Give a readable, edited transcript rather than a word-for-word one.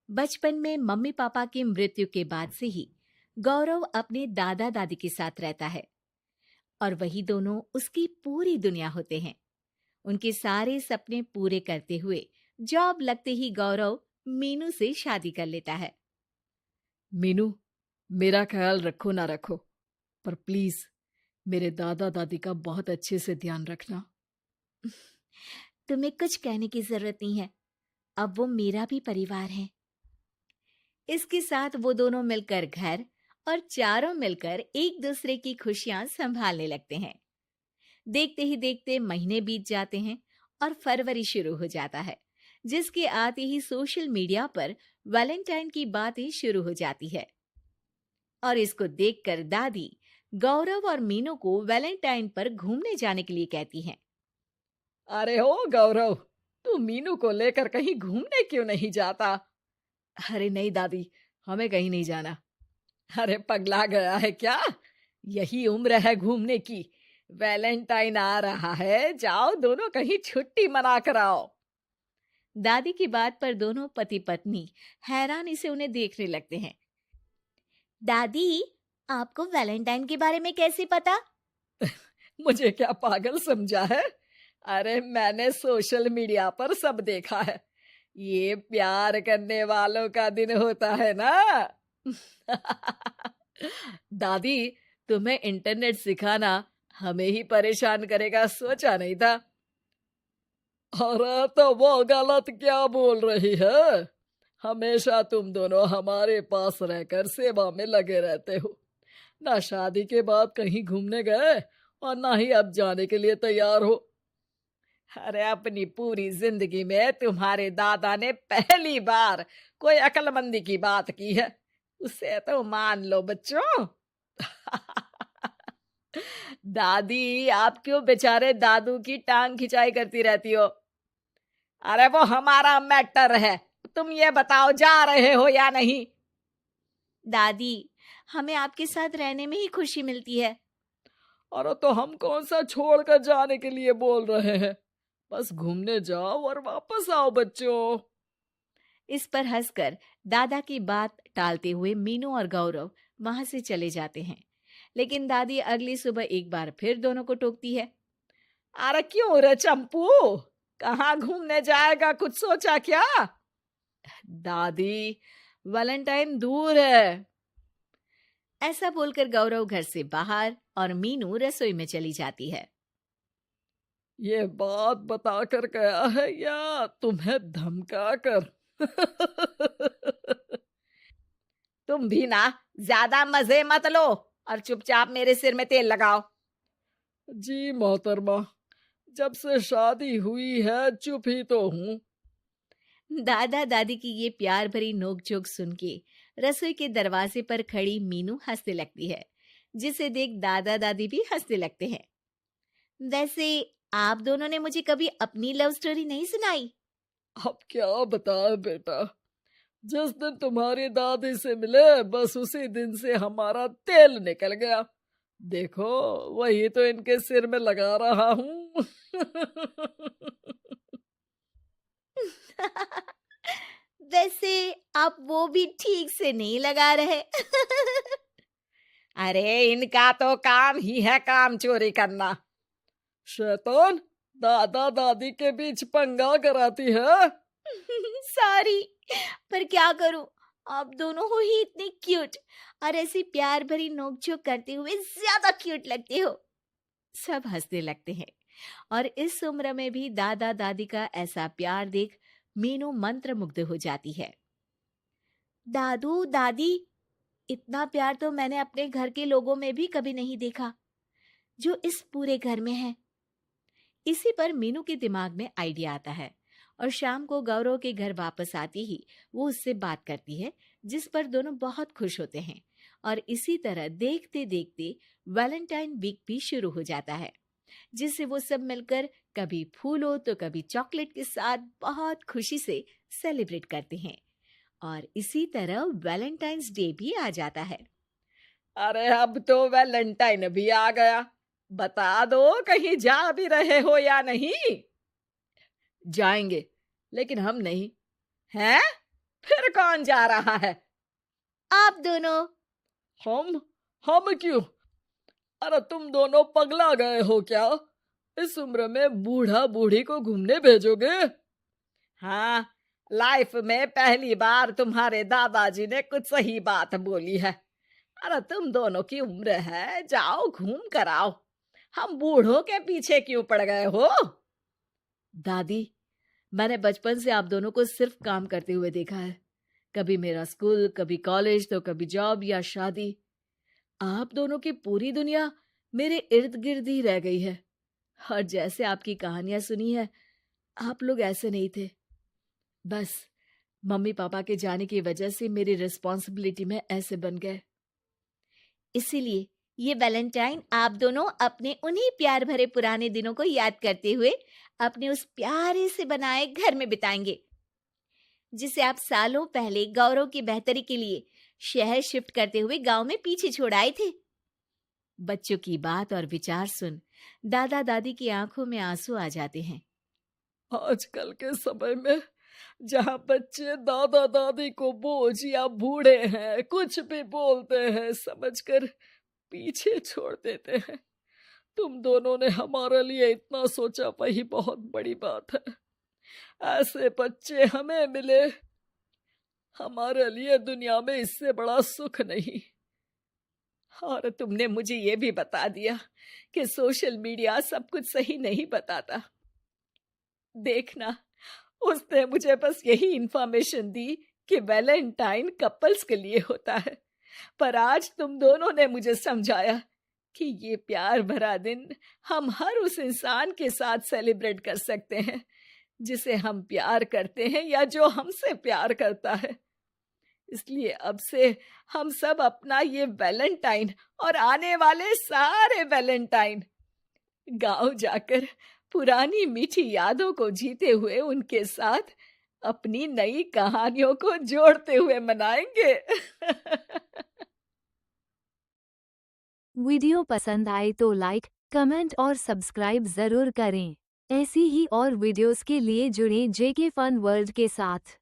बचपन में mummy papa की मृत्यु के बाद से ही गौरव अपने दादा दादी के साथ रहता है और वही दोनों उसकी पूरी दुनिया होते हैं। उनके सारे सपने पूरे करते हुए जॉब लगते ही गौरव मीनू से शादी कर लेता है। मीनू, मेरा ख्याल रखो ना रखो, पर प्लीज मेरे दादा दादी का बहुत अच्छे से ध्यान रखना। तुम्हें कुछ कहने की जरूरत नहीं है, अब वो मेरा भी परिवार है। इसके साथ वो दोनों मिलकर घर और चारों मिलकर एक दूसरे की खुशियां संभालने लगते हैं। देखते ही देखते महीने बीत जाते हैं और फरवरी शुरू हो जाता है, जिसके आते ही सोशल मीडिया पर वैलेंटाइन की बातें शुरू हो जाती है। और इसको देखकर दादी गौरव और मीनू को वैलेंटाइन पर घूमने जाने के लिए कहती हैं। अरे हो गौरव, तू मीनू को लेकर कहीं घूमने क्यों नहीं जाता? अरे नहीं दादी, हमें कहीं नहीं जाना। अरे पगला गया है क्या? यही उम्र है घूमने की। वैलेंटाइन आ रहा है, जाओ दोनों कहीं छुट्टी मना कर आओ। दादी की बात पर दोनों पति पत्नी हैरानी से उन्हें देखने लगते हैं। दादी, आपको वैलेंटाइन के बारे में कैसे पता? मुझे क्या पागल समझा है? अरे मैंने सोशल मीडिया पर सब देखा है। ये प्यार करने वालों का दिन होता है ना। दादी, तुम्हें इंटरनेट सिखाना हमें ही परेशान करेगा, सोचा नहीं था। अरे तो वो गलत क्या बोल रही है? हमेशा तुम दोनों हमारे पास रहकर सेवा में लगे रहते हो। ना शादी के बाद कहीं घूमने गए और ना ही अब जाने के लिए तैयार हो। अरे अपनी पूरी जिंदगी में तुम्हारे दादा ने पहली बार कोई अक्लमंदी की बात की है, उसे तो मान लो बच्चों। दादी, आप क्यों बेचारे दादू की टांग खिंचाई करती रहती हो? अरे वो हमारा मैटर है, तुम ये बताओ जा रहे हो या नहीं? दादी, हमें आपके साथ रहने में ही खुशी मिलती है। अरे तो हम कौन सा छोड़कर जाने के लिए बोल रहे हैं? बस घूमने जाओ और वापस आओ बच्चों। इस पर हंसकर दादा की बात टालते हुए मीनू और गौरव वहां से चले जाते हैं। लेकिन दादी अगली सुबह एक बार फिर दोनों को टोकती है। अरे क्यों रे चंपू, कहाँ घूमने जाएगा, कुछ सोचा क्या? दादी, वैलेंटाइन दूर है। ऐसा बोलकर गौरव घर से बाहर और मीनू रसोई में चली जाती है। ये बात बताकर गया है या तुम्हें धमका कर? तुम भी ना ज्यादा मजे मत लो और चुपचाप मेरे सिर में तेल लगाओ। जी मोहतरमा, जब से शादी हुई है चुप ही तो हूँ। दादा दादी की ये प्यार भरी नोकझोंक सुन के रसोई के दरवाजे पर खड़ी मीनू हंसने लगती है, जिसे देख दादा दादी भी हंसने लगते हैं। वैसे आप दोनों ने मुझे कभी अपनी लव स्टोरी नहीं सुनाई। अब क्या बताए बेटा, जिस दिन तुम्हारी दादी से मिले बस उसी दिन से हमारा तेल निकल गया। देखो वही तो इनके सिर में लगा रहा हूँ। वैसे आप वो भी ठीक से नहीं लगा रहे। अरे इनका तो काम ही है काम चोरी करना। शैतान, दादा दादी के बीच पंगा कराती है। सॉरी, पर क्या करूं, आप दोनों हो ही इतने क्यूट और ऐसी प्यार भरी नोकझोंक करते हुए ज्यादा क्यूट लगते हो। सब हंसने लगते हैं और इस उम्र में भी दादा दादी का ऐसा प्यार देख मीनू मंत्रमुग्ध हो जाती है। दादू दादी, इतना प्यार तो मैंने अपने घर के लोगों में भी कभी नहीं देखा जो इस पूरे घर में है। इसी पर मीनू के दिमाग में आइडिया आता है और शाम को गौरव के घर वापस आती ही वो उससे बात करती है, जिस पर दोनों बहुत खुश होते हैं। और इसी तरह देखते देखते वैलेंटाइन वीक भी शुरू हो जाता है, जिससे वो सब मिलकर कभी फूलों तो कभी चॉकलेट के साथ बहुत खुशी से सेलिब्रेट करते हैं। और इसी तरह वैलेंटाइंस डे भी आ जाता है। अरे अब तो वैलेंटाइन भी आ गया, बता दो कहीं जा भी रहे हो या नहीं? जाएंगे, लेकिन हम नहीं। हैं? फिर कौन जा रहा है? आप दोनों। हम क्यों? अरे तुम दोनों पगला गए हो क्या? इस उम्र में बूढ़ा बूढ़ी को घूमने भेजोगे? हाँ, लाइफ में पहली बार तुम्हारे दादाजी ने कुछ सही बात बोली है। अरे तुम दोनों की उम्र है, जाओ घूम कर आओ। हम बूढ़ों के पीछे क्यों पड़ गए हो? दादी, मैंने बचपन से आप दोनों को सिर्फ काम करते हुए देखा है। कभी मेरा स्कूल, कभी कॉलेज, तो कभी जॉब या शादी। आप दोनों की पूरी दुनिया मेरे इर्द गिर्द ही रह गई है। और जैसे आपकी कहानियां सुनी है, आप लोग ऐसे नहीं थे। बस मम्मी पापा के जाने की वजह से मेरी रिस्पॉन्सिबिलिटी में ऐसे बन गए। इसीलिए ये वैलेंटाइन आप दोनों अपने उन्हीं प्यार भरे पुराने दिनों को याद करते हुए अपने उस प्यारे से बनाए घर में बिताएंगे, जिसे आप सालों पहले गौरव की बेहतरी के लिए शहर शिफ्ट करते हुए गांव में पीछे छोड़ आए थे। बच्चों की बात और विचार सुन दादा दादी की आंखों में आंसू आ जाते हैं। आजकल के समय में जहाँ बच्चे दादा दादी को बोझ या बूढ़े हैं कुछ भी बोलते हैं समझकर पीछे छोड़ देते हैं। तुम दोनों ने हमारे लिए इतना सोचा, वही बहुत बड़ी बात है। ऐसे बच्चे हमें मिले, हमारे लिए दुनिया में इससे बड़ा सुख नहीं। और तुमने मुझे ये भी बता दिया कि सोशल मीडिया सब कुछ सही नहीं बताता। देखना, उसने मुझे बस यही इंफॉर्मेशन दी कि वैलेंटाइन कपल्स के लिए होता है, पर आज तुम दोनों ने मुझे समझाया कि ये प्यार भरा दिन हम हर उस इंसान के साथ सेलिब्रेट कर सकते हैं जिसे हम प्यार करते हैं या जो हमसे प्यार करता है। इसलिए अब से हम सब अपना ये वैलेंटाइन और आने वाले सारे वैलेंटाइन गांव जाकर पुरानी मीठी यादों को जीते हुए उनके साथ अपनी नई कहानियों को जोड़ते हुए मनाएंगे। वीडियो पसंद आए तो लाइक, कमेंट और सब्सक्राइब जरूर करें। ऐसी ही और वीडियोस के लिए जुड़ें जेके फन वर्ल्ड के साथ।